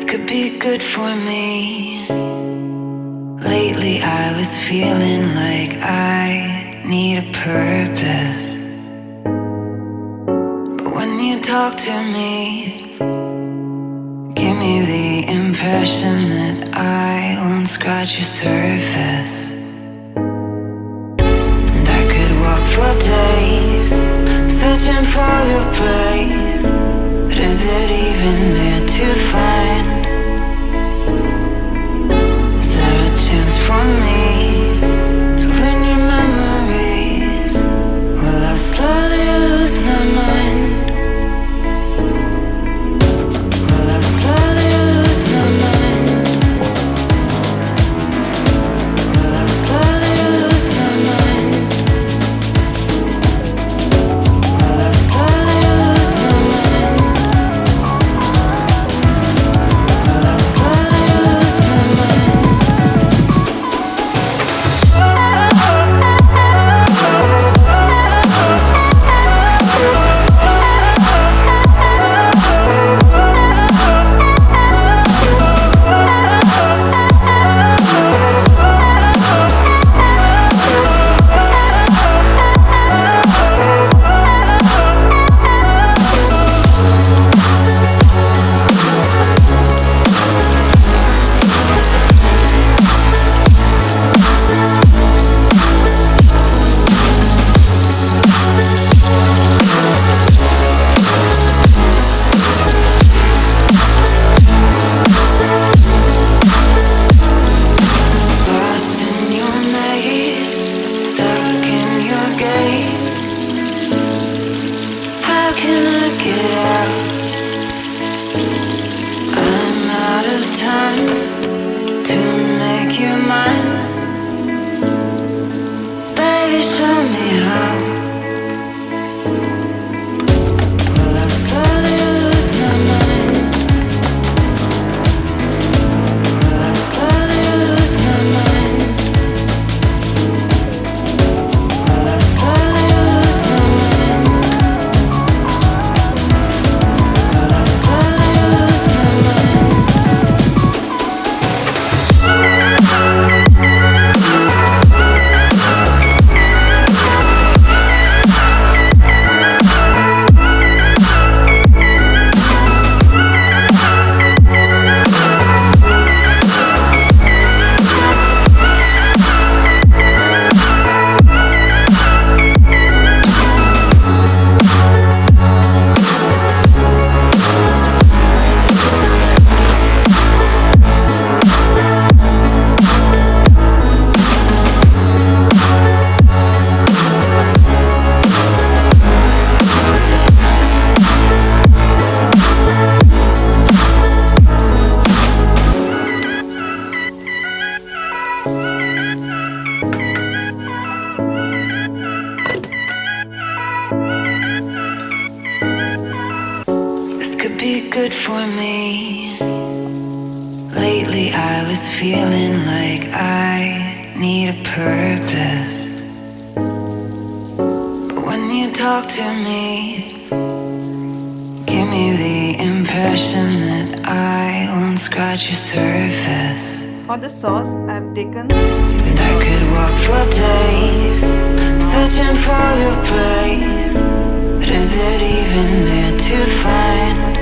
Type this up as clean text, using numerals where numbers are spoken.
could be good for me. Lately I was feeling like I need a purpose. But when you talk to me, give me the impression that I won't scratch your surface. And I could walk for days, searching for your praise. But is it even there to find? Is there a chance for me to learn your memories? Will I slowly lose my mind? Will I slowly lose my mind? Will I slowly lose my mind? Will I slowly lose my mind? Will I slowly lose my mind? Lost in your maze, stuck in your gaze. How can I get out? I'm out of time to make you mine. Baby, show me how. Will I slowly lose my mind? Will I slowly lose my mind? Will I slowly lose my mind? Will I slowly lose my mind? This could be good for me. Lately I was feeling like I need a purpose. But when you talk to me, give me the impression that I won't scratch your surface. For the sauce, I've taken And I could walk for days, searching for your praise. But is it even there to find?